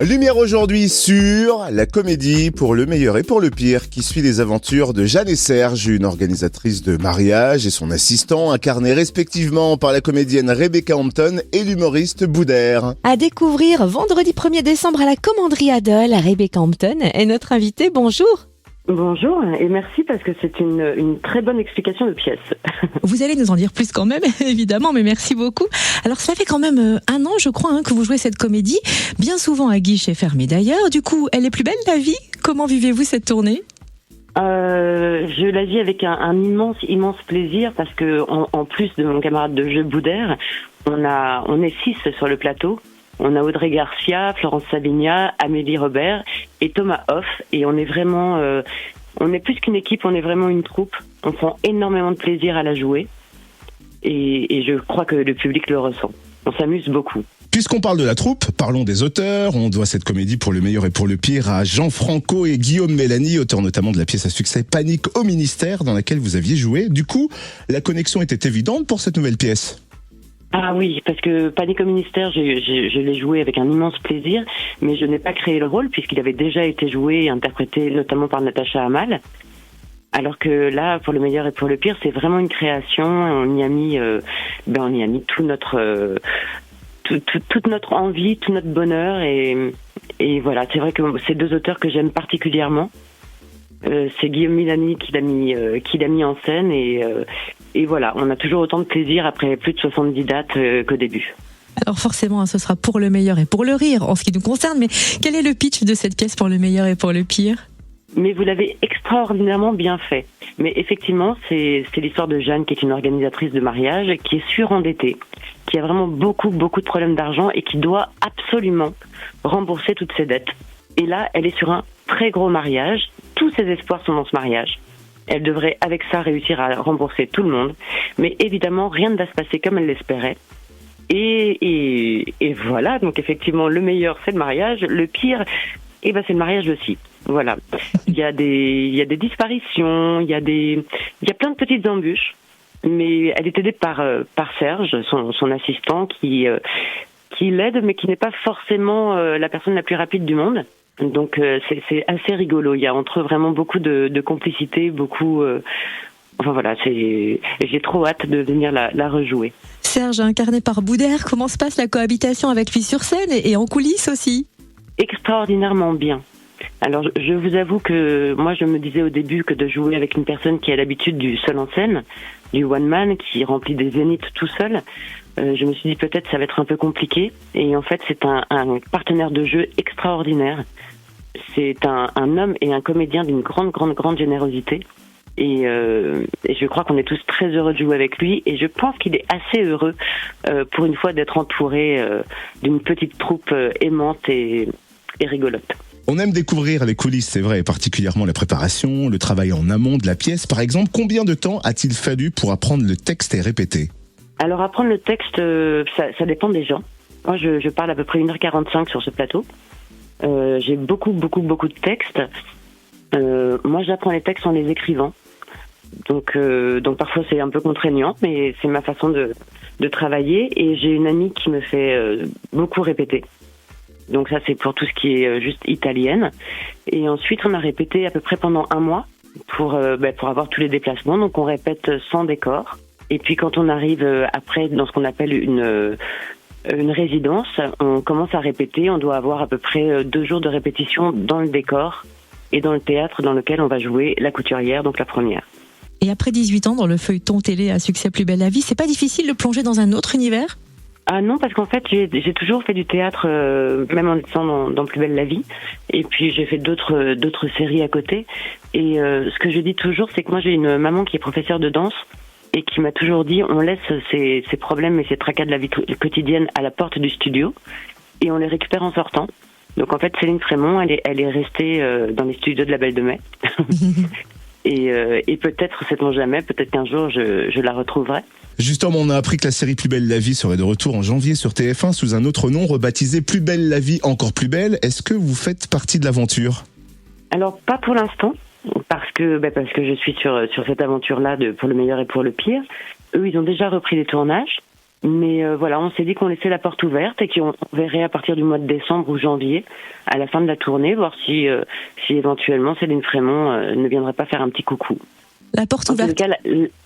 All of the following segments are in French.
Lumière aujourd'hui sur la comédie pour le meilleur et pour le pire qui suit les aventures de Jeanne et Serge, une organisatrice de mariage et son assistant incarné respectivement par la comédienne Rebecca Hampton et l'humoriste Boudère. À découvrir vendredi 1er décembre à la Commanderie Adol. Rebecca Hampton est notre invitée. Bonjour. Bonjour et merci parce que c'est une très bonne explication de pièce. Vous allez nous en dire plus quand même, évidemment, mais merci beaucoup. Alors ça fait quand même un an, je crois, que vous jouez cette comédie, bien souvent à guichet fermé d'ailleurs. Du coup, elle est plus belle la vie. Comment vivez-vous cette tournée ? Je la vis avec un immense plaisir parce que en plus de mon camarade de jeu Boudère, on est 6 sur le plateau. On a Audrey Garcia, Florence Savigna, Amélie Robert et Thomas Hoff. Et on est vraiment, on est plus qu'une équipe, on est vraiment une troupe. On prend énormément de plaisir à la jouer. Et je crois que le public le ressent. On s'amuse beaucoup. Puisqu'on parle de la troupe, parlons des auteurs. On doit cette comédie pour le meilleur et pour le pire à Jean Franco et Guillaume Mélanie, auteurs notamment de la pièce à succès Panique au ministère dans laquelle vous aviez joué. Du coup, la connexion était évidente pour cette nouvelle pièce. Ah oui, parce que Panique au ministère, je l'ai joué avec un immense plaisir, mais je n'ai pas créé le rôle puisqu'il avait déjà été joué et interprété notamment par Natacha Hamel. Alors que là, pour le meilleur et pour le pire, c'est vraiment une création. On y a mis tout notre toute notre envie, tout notre bonheur et voilà. C'est vrai que c'est 2 auteurs que j'aime particulièrement. C'est Guillaume Mélanie qui l'a mis en scène et voilà, on a toujours autant de plaisir après plus de 70 dates qu'au début. Alors forcément, ce sera pour le meilleur et pour le rire en ce qui nous concerne, mais quel est le pitch de cette pièce pour le meilleur et pour le pire ? Mais vous l'avez extraordinairement bien fait. Mais effectivement, c'est l'histoire de Jeanne qui est une organisatrice de mariage, qui est surendettée, qui a vraiment beaucoup de problèmes d'argent et qui doit absolument rembourser toutes ses dettes. Et là, elle est sur un très gros mariage. Tous ses espoirs sont dans ce mariage. Elle devrait, avec ça, réussir à rembourser tout le monde. Mais évidemment, rien ne va se passer comme elle l'espérait. Et voilà, donc effectivement, le meilleur, c'est le mariage. Le pire, c'est le mariage aussi. Voilà. Il y a des disparitions, il y a plein de petites embûches. Mais elle est aidée par Serge, son assistant, qui l'aide, mais qui n'est pas forcément la personne la plus rapide du monde. Donc c'est assez rigolo. Il y a entre eux vraiment beaucoup de complicité, beaucoup. Enfin voilà, j'ai trop hâte de venir la rejouer. Serge, incarné par Boudère, comment se passe la cohabitation avec lui sur scène et en coulisses aussi ? Extraordinairement bien. Alors je vous avoue que moi je me disais au début que de jouer avec une personne qui a l'habitude du seul en scène, du one man qui remplit des zéniths tout seul, je me suis dit peut-être ça va être un peu compliqué. Et en fait c'est un partenaire de jeu extraordinaire. C'est un homme et un comédien d'une grande générosité. Et je crois qu'on est tous très heureux de jouer avec lui. Et je pense qu'il est assez heureux pour une fois d'être entouré d'une petite troupe aimante et rigolote. On aime découvrir les coulisses, c'est vrai, particulièrement la préparation, le travail en amont de la pièce. Par exemple, combien de temps a-t-il fallu pour apprendre le texte et répéter ? Alors apprendre le texte, ça dépend des gens. Moi, je parle à peu près 1h45 sur ce plateau. J'ai beaucoup de textes. Moi, j'apprends les textes en les écrivant. Donc parfois c'est un peu contraignant, mais c'est ma façon de travailler. Et j'ai une amie qui me fait beaucoup répéter. Donc ça c'est pour tout ce qui est juste italienne. Et ensuite on a répété à peu près pendant 1 mois pour avoir tous les déplacements. Donc on répète sans décor. Et puis quand on arrive après dans ce qu'on appelle une résidence, on commence à répéter. On doit avoir à peu près 2 jours de répétition dans le décor et dans le théâtre dans lequel on va jouer La Couturière, donc la première. Et après 18 ans dans le feuilleton télé à succès Plus belle la vie, c'est pas difficile de plonger dans un autre univers ? Ah non, parce qu'en fait, j'ai toujours fait du théâtre, même en étant dans Plus belle la vie. Et puis, j'ai fait d'autres séries à côté. Et ce que je dis toujours, c'est que moi, j'ai une maman qui est professeure de danse et qui m'a toujours dit, on laisse ces problèmes et ces tracas de la vie quotidienne à la porte du studio et on les récupère en sortant. Donc, en fait, Céline Frémont, elle est restée dans les studios de la Belle de Mai. Et peut-être, sait-on jamais, peut-être qu'un jour, je la retrouverai. Justement, on a appris que la série Plus belle la vie serait de retour en janvier sur TF1 sous un autre nom, rebaptisé Plus belle la vie encore plus belle. Est-ce que vous faites partie de l'aventure ? Alors, pas pour l'instant, parce que je suis sur cette aventure-là pour le meilleur et pour le pire. Eux, ils ont déjà repris les tournages. Mais voilà, on s'est dit qu'on laissait la porte ouverte et qu'on verrait à partir du mois de décembre ou janvier, à la fin de la tournée, voir si éventuellement Céline Frémont ne viendrait pas faire un petit coucou. La porte En tout ouverte. cas,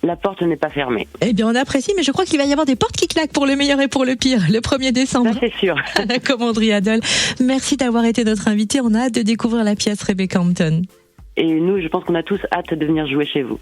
la porte n'est pas fermée. Eh bien, on apprécie, mais je crois qu'il va y avoir des portes qui claquent pour le meilleur et pour le pire, le 1er décembre. Ça, c'est sûr. À la Commanderie Adol. Merci d'avoir été notre invité. On a hâte de découvrir la pièce Rebecca Hampton. Et nous, je pense qu'on a tous hâte de venir jouer chez vous.